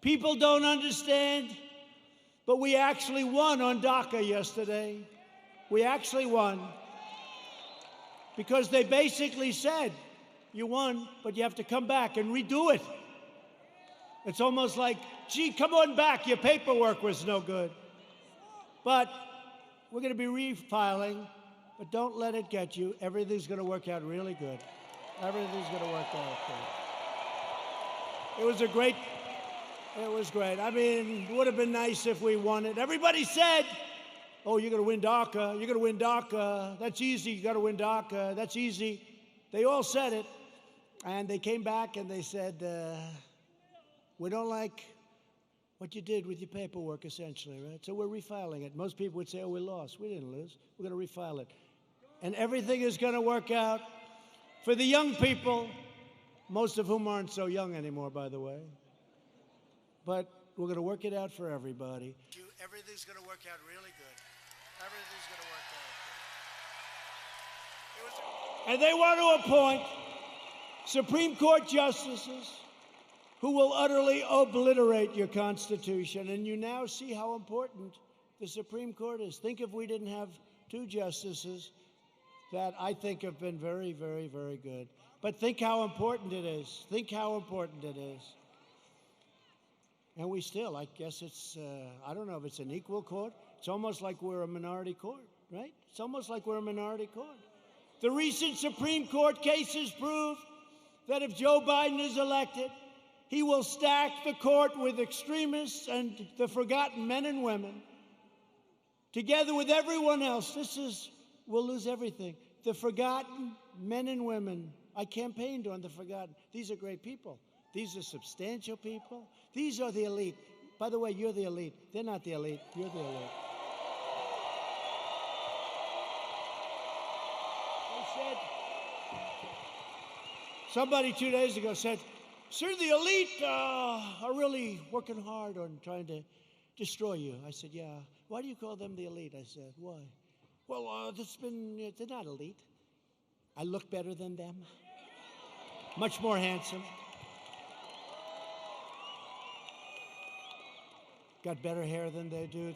People don't understand, but we actually won on DACA yesterday. We actually won because they basically said, you won, but you have to come back and redo it. It's almost like, gee, come on back, your paperwork was no good. But we're going to be refiling, but don't let it get you. Everything's going to work out really good. Everything's going to work out good. It was great. I mean, it would have been nice if we won it. Everybody said, oh, you're going to win DACA. You're going to win DACA. That's easy. You got to win DACA. That's easy. They all said it. And they came back and they said, we don't like what you did with your paperwork, essentially, right? So we're refiling it. Most people would say, oh, we lost. We didn't lose. We're going to refile it. And everything is going to work out for the young people, most of whom aren't so young anymore, by the way. But we're going to work it out for everybody. Everything's going to work out really good. Everything's going to work out good. And they want to appoint Supreme Court justices who will utterly obliterate your Constitution. And you now see how important the Supreme Court is. Think if we didn't have two justices that I think have been very, very, very good. But think how important it is. Think how important it is. And we still, I guess it's, I don't know if it's an equal court. It's almost like we're a minority court, right? It's almost like we're a minority court. The recent Supreme Court cases prove that if Joe Biden is elected, he will stack the court with extremists and the forgotten men and women. Together with everyone else, we'll lose everything. The forgotten men and women. I campaigned on the forgotten. These are great people. These are substantial people. These are the elite. By the way, you're the elite. They're not the elite. You're the elite. They said, somebody 2 days ago said, sir, the elite are really working hard on trying to destroy you. I said, yeah. Why do you call them the elite? I said, why? Well, they're not elite. I look better than them. Much more handsome. Got better hair than they do.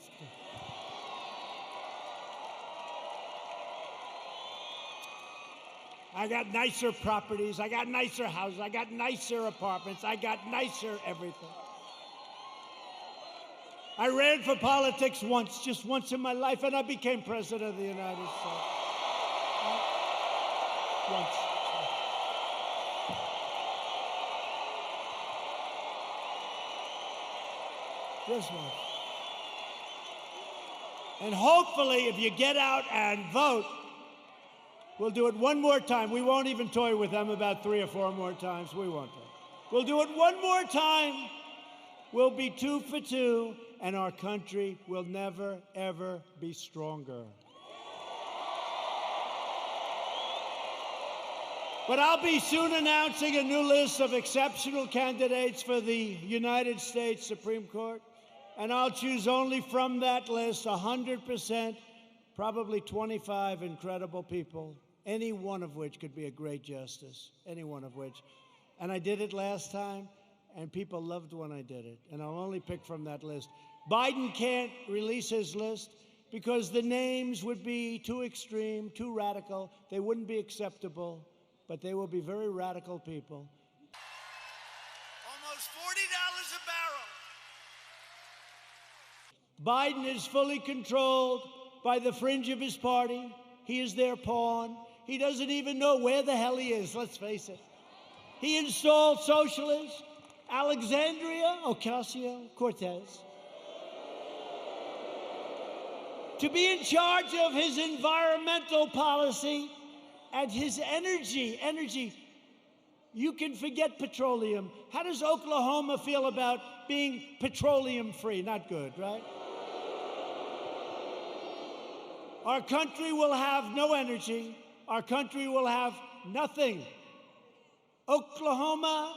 I got nicer properties. I got nicer houses. I got nicer apartments. I got nicer everything. I ran for politics once, just once in my life, and I became president of the United States. Once. Just once. And hopefully, if you get out and vote, we'll do it one more time. We won't even toy with them about 3 or 4 more times. We won't. We'll do it one more time. We'll be 2 for 2, and our country will never, ever be stronger. But I'll be soon announcing a new list of exceptional candidates for the United States Supreme Court, and I'll choose only from that list 100%, probably 25 incredible people, any one of which could be a great justice, any one of which. And I did it last time, and people loved when I did it, and I'll only pick from that list. Biden can't release his list because the names would be too extreme, too radical. They wouldn't be acceptable, but they will be very radical people. Almost $40 a barrel. Biden is fully controlled by the fringe of his party. He is their pawn. He doesn't even know where the hell he is, let's face it. He installed socialists, Alexandria Ocasio-Cortez, to be in charge of his environmental policy and his energy. You can forget petroleum. How does Oklahoma feel about being petroleum-free? Not good, right? Our country will have no energy. Our country will have nothing. Oklahoma,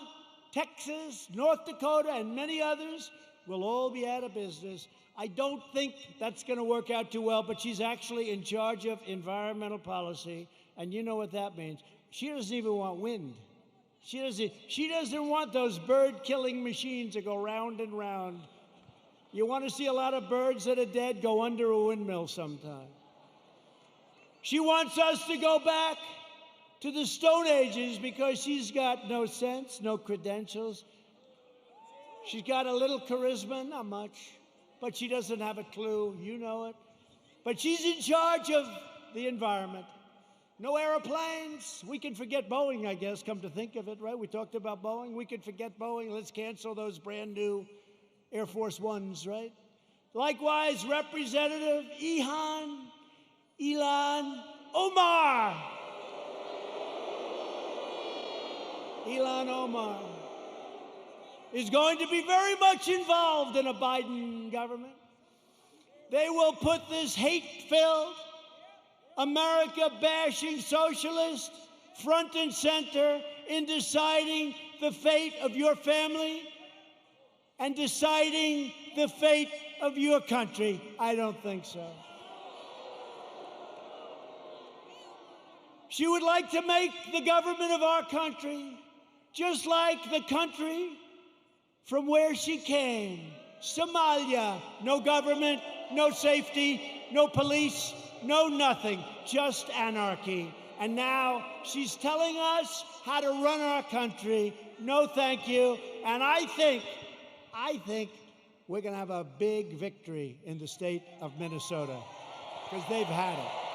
Texas, North Dakota, and many others will all be out of business. I don't think that's going to work out too well, but she's actually in charge of environmental policy, and you know what that means. She doesn't even want wind. She doesn't want those bird-killing machines to go round and round. You want to see a lot of birds that are dead? Go under a windmill sometime. She wants us to go back to the Stone Ages because she's got no sense, no credentials. She's got a little charisma, not much, but she doesn't have a clue. You know it. But she's in charge of the environment. No airplanes. We can forget Boeing, I guess, come to think of it, right? We talked about Boeing. We could forget Boeing. Let's cancel those brand new Air Force Ones, right? Likewise, Representative Ilhan Omar. Ilhan Omar is going to be very much involved in a Biden government. They will put this hate-filled, America-bashing socialist front and center in deciding the fate of your family and deciding the fate of your country. I don't think so. She would like to make the government of our country just like the country from where she came, Somalia. No government, no safety, no police, no nothing, just anarchy. And now she's telling us how to run our country. No thank you. And I think we're going to have a big victory in the state of Minnesota because they've had it.